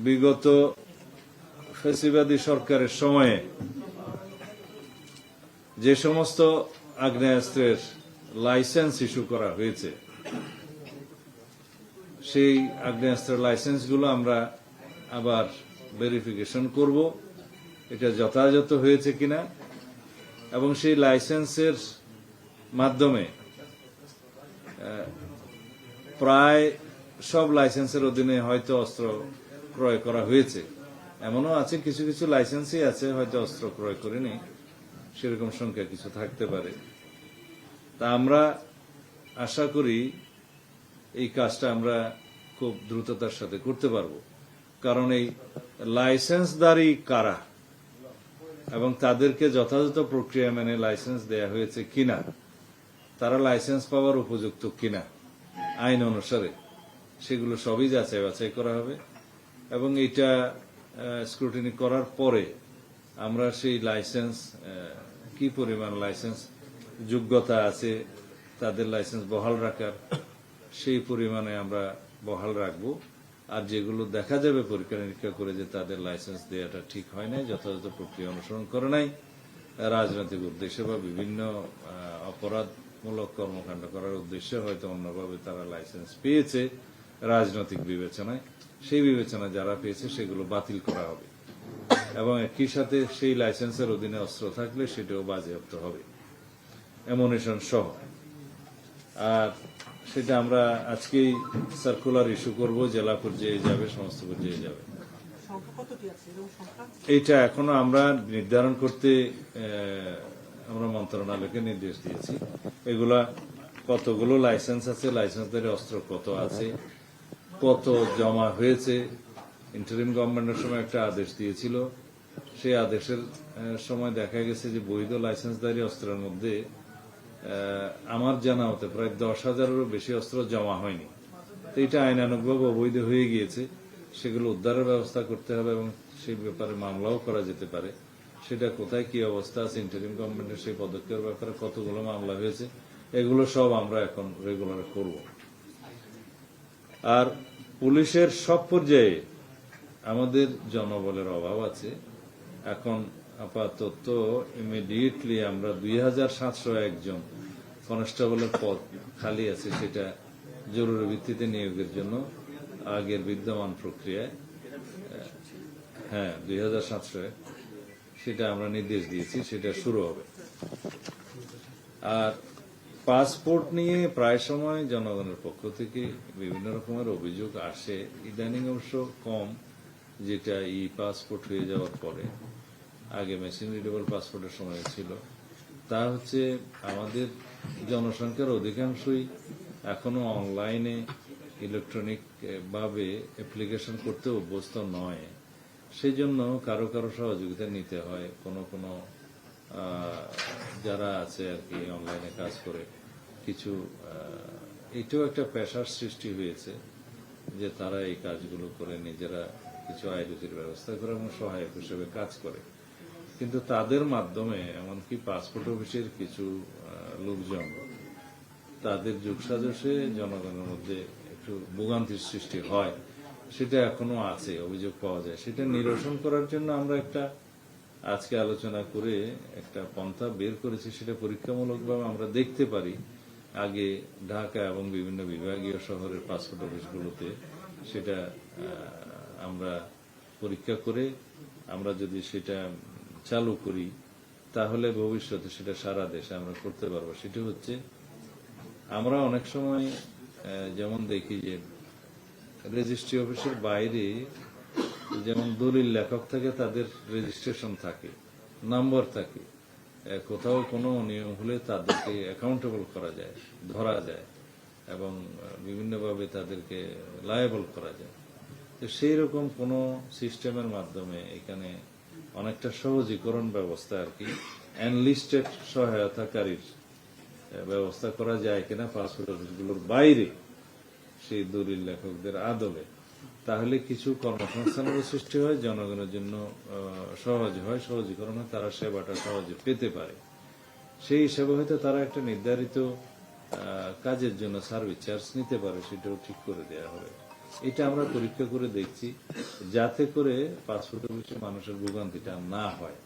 বিগত ফ্যাসিবাদী সরকারের সময়ে যে সমস্ত আগ্নেয়াস্ত্রের লাইসেন্স ইস্যু করা হয়েছে সেই আগ্নেয়াস্ত্রের লাইসেন্সগুলো আমরা আবার ভেরিফিকেশন করব, এটা যথাযথ হয়েছে কিনা, এবং সেই লাইসেন্সের মাধ্যমে প্রায় সব লাইসেন্সের অধীনে হয়তো অস্ত্র ক্রয় করা হয়েছে। এমনও আছে কিছু কিছু লাইসেন্সই আছে হয়তো অস্ত্র ক্রয় করেনি, সেরকম সংখ্যা কিছু থাকতে পারে। তা আমরা আশা করি এই কাজটা আমরা খুব দ্রুততার সাথে করতে পারব, কারণ এই লাইসেন্সদারি কারা এবং তাদেরকে যথাযথ প্রক্রিয়া মেনে লাইসেন্স দেয়া হয়েছে কিনা, তারা লাইসেন্স পাওয়ার উপযুক্ত কিনা আইন অনুসারে, সেগুলো সবই যাচাই বাছাই করা হবে। এবং এটা স্ক্রুটিনি করার পরে আমরা সেই লাইসেন্স কি পরিমাণ লাইসেন্স যোগ্যতা আছে তাদের লাইসেন্স বহাল রাখার, সেই পরিমাণে আমরা বহাল রাখবো। আর যেগুলো দেখা যাবে পরীক্ষা নিরীক্ষা করে যে তাদের লাইসেন্স দেওয়াটা ঠিক হয় নাই, যথাযথ প্রক্রিয়া অনুসরণ করে নাই, রাজনৈতিক উদ্দেশ্যে বা বিভিন্ন অপরাধমূলক কর্মকাণ্ড করার উদ্দেশ্যে হয়তো অন্যভাবে তারা লাইসেন্স পেয়েছে রাজনৈতিক বিবেচনায়, সেই বিবেচনায় যারা পেয়েছে সেগুলো বাতিল করা হবে এবং একই সাথে সেই লাইসেন্সের অধীনে অস্ত্র থাকলে সেটাও বাজেয়াপ্ত হবে, অ্যামুনিশন সহ। আর সেটা আমরা আজকেই সার্কুলার ইস্যু করব, জেলা পর্যায়ে যাবে, সমস্ত পর্যায়ে যাবে। এইটা এখনো আমরা নির্ধারণ করতে আমরা মন্ত্রণালয়কে নির্দেশ দিয়েছি। এগুলা কতগুলো লাইসেন্স আছে, লাইসেন্সধারী অস্ত্র কত আছে, কত জমা হয়েছে। ইন্টারিম গভর্নমেন্টের সময় একটা আদেশ দিয়েছিল, সেই আদেশের সময় দেখা গেছে যে বৈধ লাইসেন্সধারী অস্ত্রের মধ্যে আমার জানা মতে প্রায় 10,000-এরও বেশি অস্ত্র জমা হয়নি। তো এটা আইনানুগভাবে অবৈধ হয়ে গিয়েছে, সেগুলো উদ্ধারের ব্যবস্থা করতে হবে এবং সেই ব্যাপারে মামলাও করা যেতে পারে। সেটা কোথায় কি অবস্থা আছে, ইন্টারিম গভর্নমেন্টের সেই পদক্ষেপের ব্যাপারে কতগুলো মামলা হয়েছে, এগুলো সব আমরা এখন রেগুলার করব। আর পুলিশের সব পর্যায়ে আমাদের জনবলের অভাব আছে। এখন আপাতত ইমিডিয়েটলি আমরা 2,701 জন কনস্টেবলের পদ খালি আছে, সেটা জরুরি ভিত্তিতে নিয়োগের জন্য আগের বিদ্যমান প্রক্রিয়ায় 2,700 সেটা আমরা নির্দেশ দিয়েছি, সেটা শুরু হবে। আর পাসপোর্ট নিয়ে প্রায় সময় জনগণের পক্ষ থেকে বিভিন্ন রকমের অভিযোগ আসে, ইদানিং অবশ্য কম, যেটা ই পাসপোর্ট হয়ে যাওয়ার পরে, আগে মেশিন রিডেবল পাসপোর্টের সময় ছিল। তা হচ্ছে আমাদের জনসংখ্যার অধিকাংশই এখনো অনলাইনে ইলেকট্রনিক ভাবে অ্যাপ্লিকেশন করতে অভ্যস্ত নয়, সেই জন্য কারো কারো সহযোগিতা নিতে হয়। কোনো যারা আছে আর কি অনলাইনে কাজ করে কিছু, এটাও একটা পেশার সৃষ্টি হয়েছে যে তারা এই কাজগুলো করে নিজেরা কিছু আয় রুজির ব্যবস্থা করে এবং সহায়ক হিসেবে কাজ করে। কিন্তু তাদের মাধ্যমে এমনকি পাসপোর্ট অফিসের কিছু লোকজন তাদের যোগসাজশে জনগণের মধ্যে একটু ভোগান্তির সৃষ্টি হয়, সেটা এখনো আছে, অভিযোগ পাওয়া যায়। সেটা নিরসন করার জন্য আমরা একটা আজকে আলোচনা করে একটা পন্থা বের করেছি, সেটা পরীক্ষামূলকভাবে আমরা দেখতে পারি আগে ঢাকা এবং বিভিন্ন বিভাগীয় শহরের পাসপোর্ট অফিসগুলোতে সেটা আমরা পরীক্ষা করে আমরা যদি সেটা চালু করি তাহলে ভবিষ্যতে সেটা সারা দেশে আমরা করতে পারবো। সেটা হচ্ছে আমরা অনেক সময় যেমন দেখি যে রেজিস্ট্রি অফিসের বাইরে যেমন দলিল লেখক থাকে, তাদের রেজিস্ট্রেশন থাকে, নাম্বার থাকে, কোথাও কোনো নিয়ম হলে তাদেরকে অ্যাকাউন্টেবল করা যায়, ধরা যায় এবং বিভিন্নভাবে তাদেরকে লায়েবল করা যায়। তো সেই রকম কোন সিস্টেমের মাধ্যমে এখানে অনেকটা সহজীকরণ ব্যবস্থা আর কি, এনলিস্টেড সহায়তাকারীর ব্যবস্থা করা যায় কিনা পাসপোর্ট অফিসগুলোর বাইরে সেই দলিল লেখকদের আদলে, তাহলে কিছু কর্মসংস্থানেরও সৃষ্টি হয়, জনগণের জন্য সহজ হয়, সহজীকরণ হয়, তারা সেবাটা সহজে পেতে পারে। সেই হিসাবে হয়তো তারা একটা নির্ধারিত কাজের জন্য সার্ভিস চার্জ নিতে পারে, সেটাও ঠিক করে দেওয়া হবে। এটা আমরা পরীক্ষা করে দেখছি, যাতে করে পাসপোর্ট অফিসে মানুষের ভোগান্তিটা না হয়।